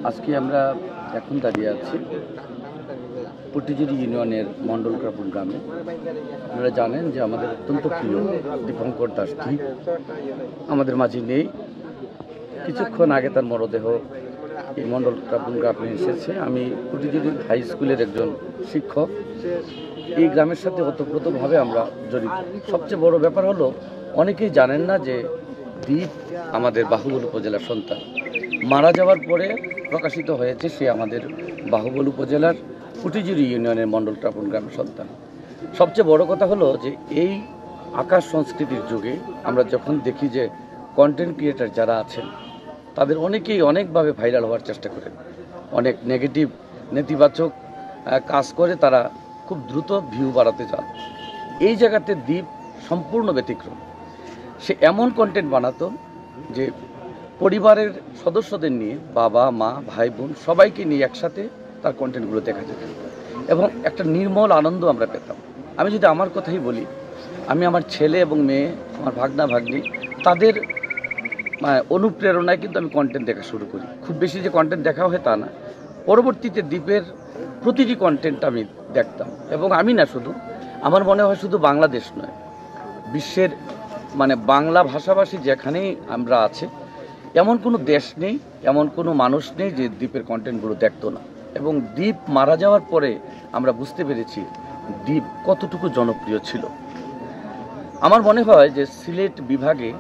আজকে আমরা এখন দাঁড়িয়ে আছি পটিজুরি ইউনিয়নের মণ্ডলগ্রাপুর গ্রামে। আপনারা জানেন যে আমাদের অত্যন্ত প্রিয় দীপঙ্কর দাস দ্বীপ আমাদের মাঝে নেই। কিছুক্ষণ আগে তার মরদেহ এই মণ্ডলগ্রাপুর গ্রামে এসেছে। আমি পটিজুরি হাই স্কুলের একজন শিক্ষক। এই গ্রামের সাথে ওতপ্রোতভাবে আমরা জড়িত। সবচেয়ে বড় ব্যাপার হলো, অনেকেই জানেন না যে দ্বীপ আমাদের বাহুবল উপজেলার সন্তান। মারা যাওয়ার পরে প্রকাশিত হয়েছে সে আমাদের বাহুবল উপজেলার পটিজুরি ইউনিয়নের মণ্ডলগ্রাপুর গ্রামের সন্তান। সবচেয়ে বড় কথা হলো যে এই আকাশ সংস্কৃতির যুগে আমরা যখন দেখি যে কন্টেন্ট ক্রিয়েটার যারা আছেন তাদের অনেকেই অনেকভাবে ভাইরাল হওয়ার চেষ্টা করেন, অনেক নেতিবাচক কাজ করে তারা খুব দ্রুত ভিউ বাড়াতে চান। এই জায়গাতে দ্বীপ সম্পূর্ণ ব্যতিক্রম। সে এমন কন্টেন্ট বানাতো যে পরিবারের সদস্যদের নিয়ে, বাবা মা ভাই বোন সবাইকে নিয়ে একসাথে তার কন্টেন্টগুলো দেখা যেত এবং একটা নির্মল আনন্দ আমরা পেতাম। আমি যদি আমার কথাই বলি, আমি আমার ছেলে এবং মেয়ে, আমার ভাগনা ভাগ্নি, তাদের অনুপ্রেরণায় কিন্তু আমি কন্টেন্ট দেখা শুরু করি। খুব বেশি যে কন্টেন্ট দেখা হয় তা না, পরবর্তীতে দ্বীপের প্রতিটি কন্টেন্ট আমি দেখতাম। এবং আমি না, শুধু আমার মনে হয় শুধু বাংলাদেশ নয়, বিশ্বের বাংলা ভাষাভাষী যেখানেই আমরা আছে এমন কোনো দেশ নেই, এমন কোনো মানুষ নেই যে দ্বীপের কন্টেন্টগুলো দেখতো না। এবং দ্বীপ মারা যাওয়ার পরে আমরা বুঝতে পেরেছি দ্বীপ কতটুকু জনপ্রিয় ছিল। আমার মনে হয় যে সিলেট বিভাগে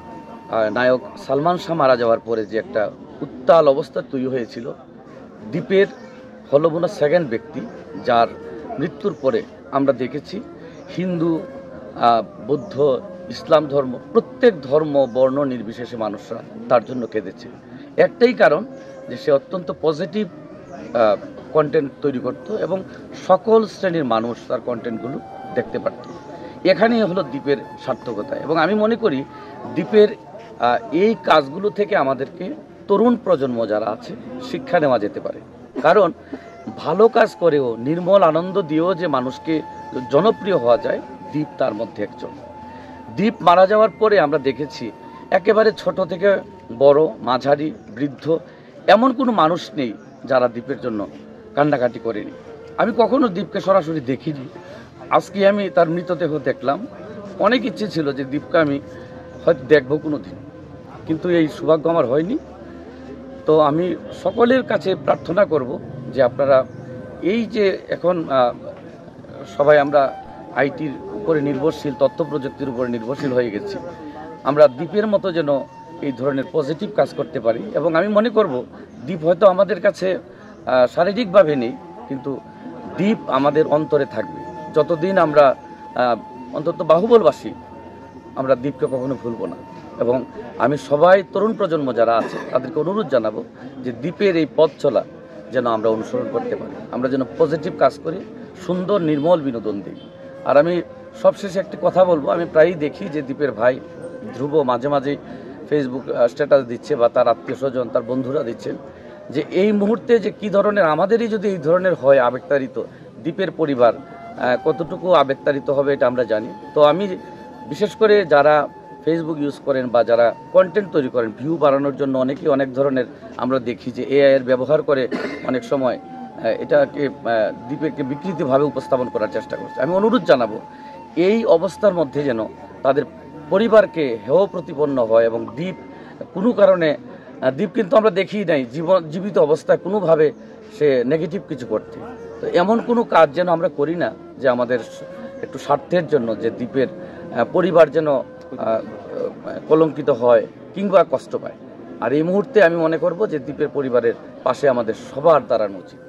নায়ক সালমান শাহ মারা যাওয়ার পরে যে একটা উত্তাল অবস্থা তৈরি হয়েছিল, দ্বীপের হলো বোনা সেকেন্ড ব্যক্তি যার মৃত্যুর পরে আমরা দেখেছি হিন্দু, বৌদ্ধ, ইসলাম ধর্ম, প্রত্যেক ধর্ম বর্ণ নির্বিশেষে মানুষরা তার জন্য কেঁদেছে। একটাই কারণ যে সে অত্যন্ত পজিটিভ কন্টেন্ট তৈরি করত এবং সকল শ্রেণীর মানুষ তার কন্টেন্টগুলো দেখতে পারত। এখানেই হলো দ্বীপের সার্থকতা। এবং আমি মনে করি দ্বীপের এই কাজগুলো থেকে আমাদেরকে তরুণ প্রজন্ম যারা আছে শিক্ষা নেওয়া যেতে পারে। কারণ ভালো কাজ করেও, নির্মল আনন্দ দিয়েও যে মানুষকে জনপ্রিয় হওয়া যায়, দ্বীপ তার মধ্যে একজন। দ্বীপ মারা যাওয়ার পরে আমরা দেখেছি একেবারে ছোট থেকে বড়, মাঝারি, বৃদ্ধ, এমন কোনো মানুষ নেই যারা দ্বীপের জন্য কান্নাকাটি করেনি। আমি কখনো দ্বীপকে সরাসরি দেখিনি, আজকে আমি তার মৃতদেহ দেখলাম। অনেক ইচ্ছে ছিল যে দ্বীপকে আমি হয়তো দেখবো কোনো দিন, কিন্তু এই সৌভাগ্য আমার হয়নি। তো আমি সকলের কাছে প্রার্থনা করব যে আপনারা এই যে এখন সবাই আমরা আইটির উপরে নির্ভরশীল, তথ্য প্রযুক্তির উপরে নির্ভরশীল হয়ে গেছি, আমরা দ্বীপের মতো যেন এই ধরনের পজিটিভ কাজ করতে পারি। এবং আমি মনে করব দ্বীপ হয়তো আমাদের কাছে শারীরিকভাবে নেই, কিন্তু দ্বীপ আমাদের অন্তরে থাকবে যতদিন আমরা অন্তত বাহুবলবাসী, আমরা দ্বীপকে কখনো ভুলব না। এবং আমি সবাই তরুণ প্রজন্ম যারা আছে তাদেরকে অনুরোধ জানাবো যে দ্বীপের এই পথ চলা যেন আমরা অনুসরণ করতে পারি, আমরা যেন পজিটিভ কাজ করি, সুন্দর নির্মল বিনোদন দিই। আর আমি সবশেষে একটি কথা বলবো, আমি প্রায়ই দেখি যে দ্বীপের ভাই ধ্রুব মাঝে মাঝে ফেসবুক স্ট্যাটাস দিচ্ছে বা তার আত্মীয় স্বজন, তার বন্ধুরা দিচ্ছেন যে এই মুহূর্তে যে কী ধরনের, আমাদেরই যদি এই ধরনের হয় আবেগতাড়িত, দ্বীপের পরিবার কতটুকু আবেগতাড়িত হবে এটা আমরা জানি। তো আমি বিশেষ করে যারা ফেসবুক ইউজ করেন বা যারা কন্টেন্ট তৈরি করেন ভিউ বাড়ানোর জন্য, অনেকেই অনেক ধরনের আমরা দেখি যে এআই এর ব্যবহার করে অনেক সময় এটাকে দ্বীপকে বিকৃতভাবে উপস্থাপন করার চেষ্টা করছে। আমি অনুরোধ জানাবো এই অবস্থার মধ্যে যেন তাদের পরিবারকে হেয় প্রতিপন্ন হয় এবং দ্বীপ কোনো কারণে, দ্বীপ কিন্তু আমরা দেখি নাই জীবিত অবস্থায় কোনোভাবে সে নেগেটিভ কিছু করতে। তো এমন কোনো কাজ যেন আমরা করি না যে আমাদের একটু স্বার্থের জন্য যে দ্বীপের পরিবার যেন কলঙ্কিত হয় কিংবা কষ্ট পায়। আর এই মুহূর্তে আমি মনে করব যে দ্বীপের পরিবারের পাশে আমাদের সবার দাঁড়ানো উচিত।